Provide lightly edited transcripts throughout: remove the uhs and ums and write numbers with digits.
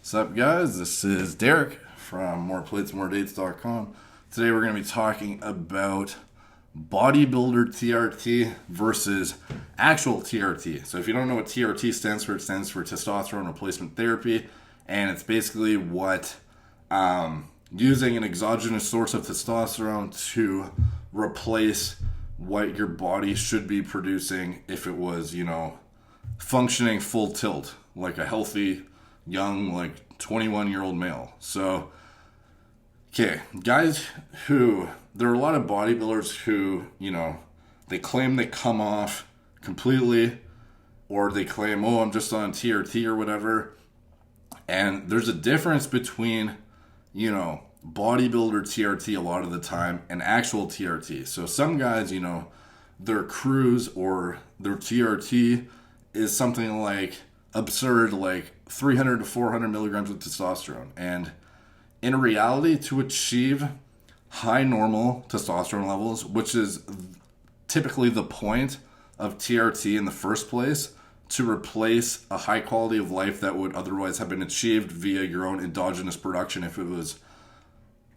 What's up, guys? This is Derek from moreplatesmoredates.com. Today we're going to be talking about bodybuilder TRT versus actual TRT. So if you don't know what TRT stands for, it stands for Testosterone Replacement Therapy, and it's basically what using an exogenous source of testosterone to replace what your body should be producing if it was, functioning full tilt, like a healthy, young, 21-year-old male. So, okay, there are a lot of bodybuilders who, they claim they come off completely, or they claim, oh, I'm just on TRT or whatever. And there's a difference between, bodybuilder TRT a lot of the time and actual TRT. So some guys, their cruise or their TRT is something like absurd, like 300 to 400 milligrams of testosterone. And in reality, to achieve high normal testosterone levels, which is typically the point of TRT in the first place, to replace a high quality of life that would otherwise have been achieved via your own endogenous production if it was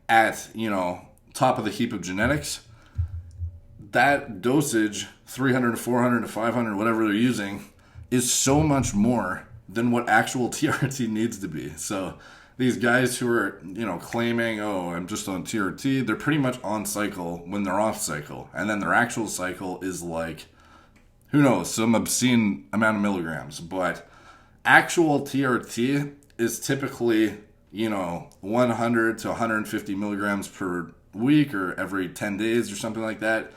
at, top of the heap of genetics, that dosage, 300 to 400 to 500, whatever they're using, is so much more than what actual TRT needs to be. So these guys who are, claiming, oh, I'm just on TRT, they're pretty much on cycle when they're off cycle. And then their actual cycle is like, who knows, some obscene amount of milligrams. But actual TRT is typically, 100 to 150 milligrams per week or every 10 days or something like that.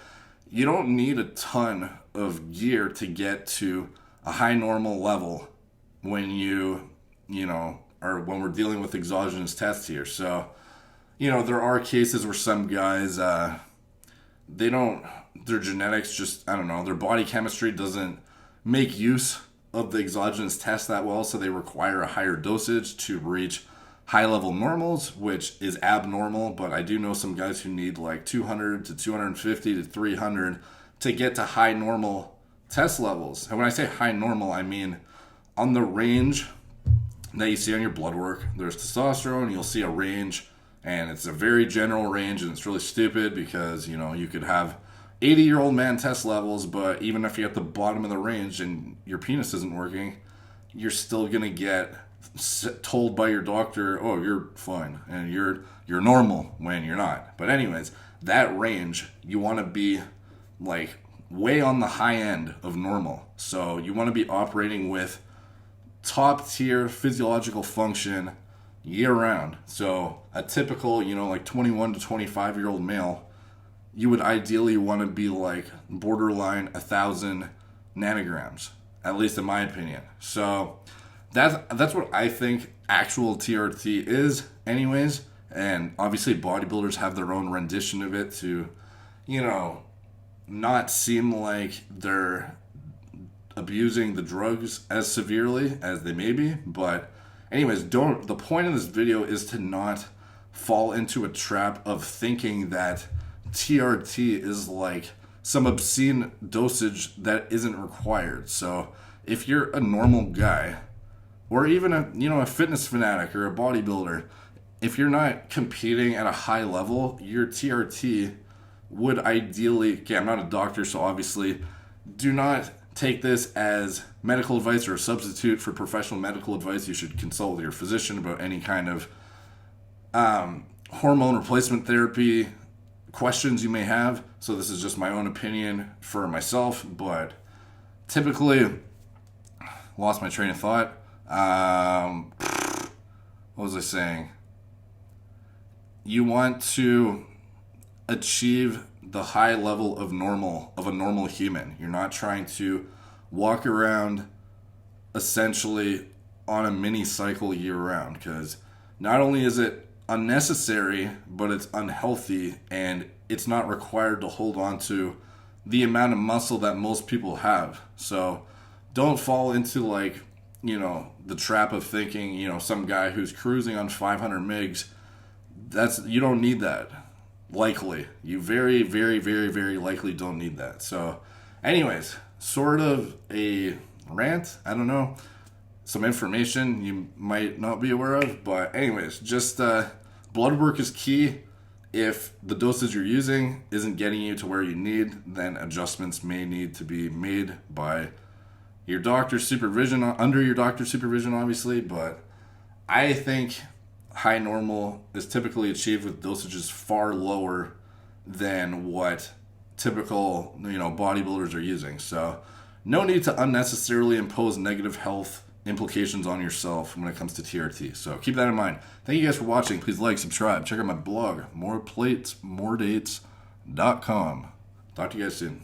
You don't need a ton of gear to get to a high normal level when or when we're dealing with exogenous tests here. So, there are cases where some guys, their genetics just, their body chemistry doesn't make use of the exogenous test that well, so they require a higher dosage to reach high level normals, which is abnormal. But I do know some guys who need like 200 to 250 to 300 to get to high normal test levels. And when I say high normal, I mean on the range that you see on your blood work, there's testosterone, you'll see a range, and it's a very general range, and it's really stupid because, you could have 80-year-old man test levels, but even if you're at the bottom of the range and your penis isn't working, you're still going to get told by your doctor, oh, you're fine, and you're normal when you're not. But anyways, that range, you want to be like way on the high end of normal. So you want to be operating with top tier physiological function year round. So a typical, 21 to 25 year old male, you would ideally want to be like borderline 1,000 nanograms, at least in my opinion. So that's what I think actual TRT is anyways. And obviously bodybuilders have their own rendition of it to, not seem like they're abusing the drugs as severely as they may be. But anyways, the point of this video is to not fall into a trap of thinking that TRT is like some obscene dosage that isn't required. So if you're a normal guy, or even a fitness fanatic or a bodybuilder, if you're not competing at a high level, your TRT would ideally, okay, I'm not a doctor, so obviously do not take this as medical advice or a substitute for professional medical advice. You should consult with your physician about any kind of hormone replacement therapy questions you may have. So this is just my own opinion for myself, but typically, lost my train of thought. What was I saying? You want to achieve the high level of a normal human. You're not trying to walk around essentially on a mini cycle year round, because not only is it unnecessary, but it's unhealthy, and it's not required to hold on to the amount of muscle that most people have. So don't fall into the trap of thinking, some guy who's cruising on 500 mgs, you don't need that. Likely. You very, very, very, very likely don't need that. So anyways, sort of a rant, I don't know. some information you might not be aware of. But anyways, just blood work is key. If the dosage you're using isn't getting you to where you need, then adjustments may need to be made by your doctor's supervision, under your doctor's supervision, obviously. But I think high normal is typically achieved with dosages far lower than what typical, bodybuilders are using. So no need to unnecessarily impose negative health implications on yourself when it comes to TRT. So keep that in mind. Thank you guys for watching. Please like, subscribe, check out my blog, moreplates, moredates.com. Talk to you guys soon.